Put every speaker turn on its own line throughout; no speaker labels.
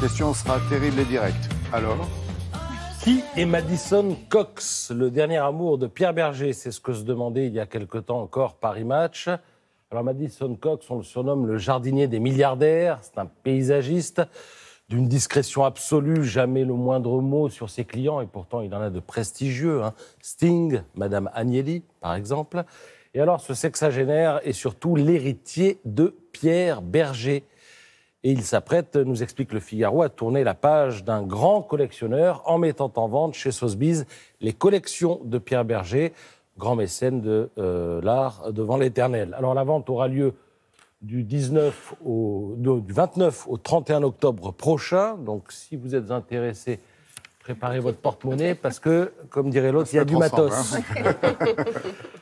question sera terrible et directe. Alors ?
Qui est Madison Cox, le dernier amour de Pierre Berger? C'est ce que se demandait il y a quelque temps encore Paris Match. Alors Madison Cox, on le surnomme le jardinier des milliardaires. C'est un paysagiste d'une discrétion absolue, jamais le moindre mot sur ses clients, et pourtant il en a de prestigieux. Sting, Madame Agnelli, par exemple. Et alors ce sexagénaire est surtout l'héritier de Pierre Berger. Et il s'apprête, nous explique le Figaro, à tourner la page d'un grand collectionneur en mettant en vente chez Sotheby's les collections de Pierre Berger, grand mécène de l'art devant l'éternel. Alors la vente aura lieu du 29 au 31 octobre prochain. Donc si vous êtes intéressé, préparez votre porte-monnaie parce que, comme dirait l'autre, il y a du matos.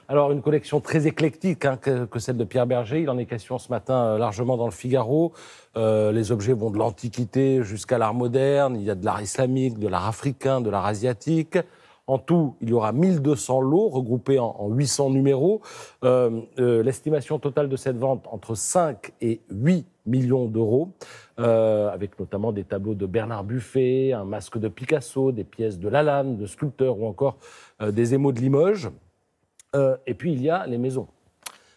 Alors, une collection très éclectique que celle de Pierre Berger. Il en est question ce matin largement dans le Figaro. Les objets vont de l'Antiquité jusqu'à l'art moderne. Il y a de l'art islamique, de l'art africain, de l'art asiatique. En tout, il y aura 1200 lots regroupés en 800 numéros. L'estimation totale de cette vente, entre 5 et 8 millions d'euros, avec notamment des tableaux de Bernard Buffet, un masque de Picasso, des pièces de Lalanne, de sculpteurs ou encore des émaux de Limoges. Et puis, il y a les maisons.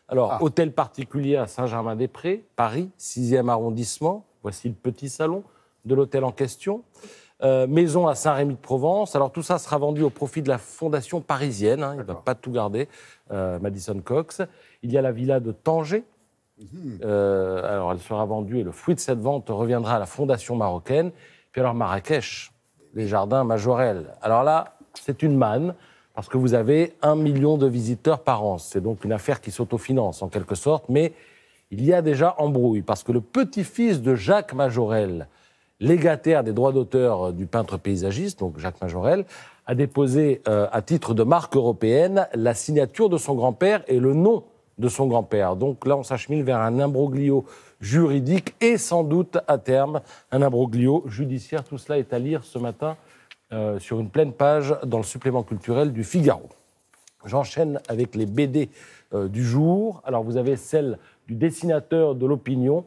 Alors, hôtel particulier à Saint-Germain-des-Prés, Paris, 6e arrondissement. Voici le petit salon de l'hôtel en question. Maison à Saint-Rémy-de-Provence. Alors, tout ça sera vendu au profit de la Fondation parisienne. Il ne va pas tout garder, Madison Cox. Il y a la villa de Tanger. Alors, elle sera vendue et le fruit de cette vente reviendra à la Fondation marocaine. Puis alors, Marrakech, les jardins Majorel. Alors là, c'est une manne. Parce que vous avez 1 million de visiteurs par an. C'est donc une affaire qui s'autofinance, en quelque sorte. Mais il y a déjà embrouille, parce que le petit-fils de Jacques Majorel, légataire des droits d'auteur du peintre paysagiste, donc Jacques Majorel, a déposé, à titre de marque européenne, la signature de son grand-père et le nom de son grand-père. Donc là, on s'achemine vers un imbroglio juridique et sans doute, à terme, un imbroglio judiciaire. Tout cela est à lire ce matin sur une pleine page dans le supplément culturel du Figaro. J'enchaîne avec les BD du jour. Alors, vous avez celle du dessinateur de l'opinion,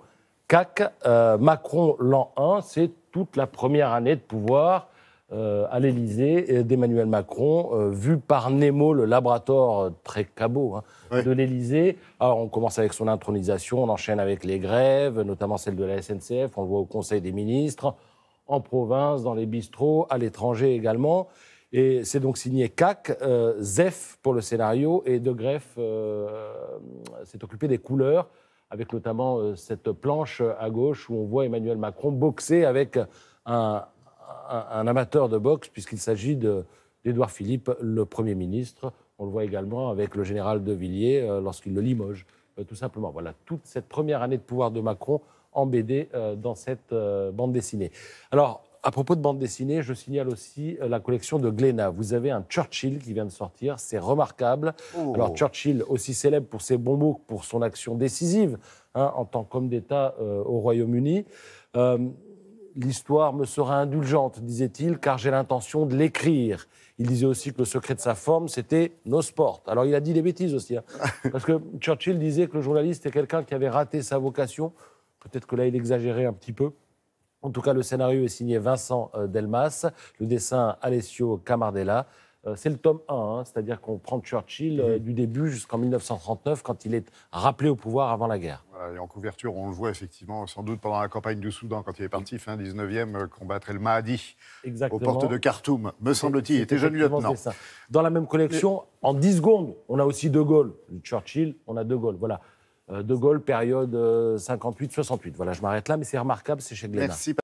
CAC, Macron l'an 1. C'est toute la première année de pouvoir à l'Élysée d'Emmanuel Macron, vu par Nemo, le laboratoire très cabot de l'Élysée. Alors, on commence avec son intronisation, on enchaîne avec les grèves, notamment celle de la SNCF, on le voit au Conseil des ministres, en province, dans les bistrots, à l'étranger également. Et c'est donc signé CAC, Zef pour le scénario, et De Greff s'est occupé des couleurs, avec notamment cette planche à gauche où on voit Emmanuel Macron boxer avec un amateur de boxe, puisqu'il s'agit d'Édouard Philippe, le Premier ministre. On le voit également avec le général de Villiers lorsqu'il le limoge, tout simplement. Voilà, toute cette première année de pouvoir de Macron en BD dans cette bande dessinée. Alors, à propos de bande dessinée, je signale aussi la collection de Glénat. Vous avez un Churchill qui vient de sortir, c'est remarquable. Alors, Churchill, aussi célèbre pour ses bons mots que pour son action décisive en tant qu'homme d'État au Royaume-Uni. L'histoire me sera indulgente, disait-il, car j'ai l'intention de l'écrire. Il disait aussi que le secret de sa forme, c'était no sport. Alors, il a dit des bêtises aussi. Parce que Churchill disait que le journaliste est quelqu'un qui avait raté sa vocation. Peut-être que là, il exagérait un petit peu. En tout cas, le scénario est signé Vincent Delmas, le dessin Alessio Camardella. C'est le tome 1, c'est-à-dire qu'on prend Churchill du début jusqu'en 1939, quand il est rappelé au pouvoir avant la guerre.
Voilà, et en couverture, on le voit effectivement, sans doute pendant la campagne du Soudan, quand il est parti, fin 19e, combattre El Mahdi, aux portes de Khartoum, me semble-t-il. Il était jeune lieutenant.
Ça. Dans la même collection, en 10 secondes, on a aussi De Gaulle. Churchill, on a De Gaulle, voilà. De Gaulle, période 58-68. Voilà, je m'arrête là, mais c'est remarquable, c'est chez Glénat.
Merci.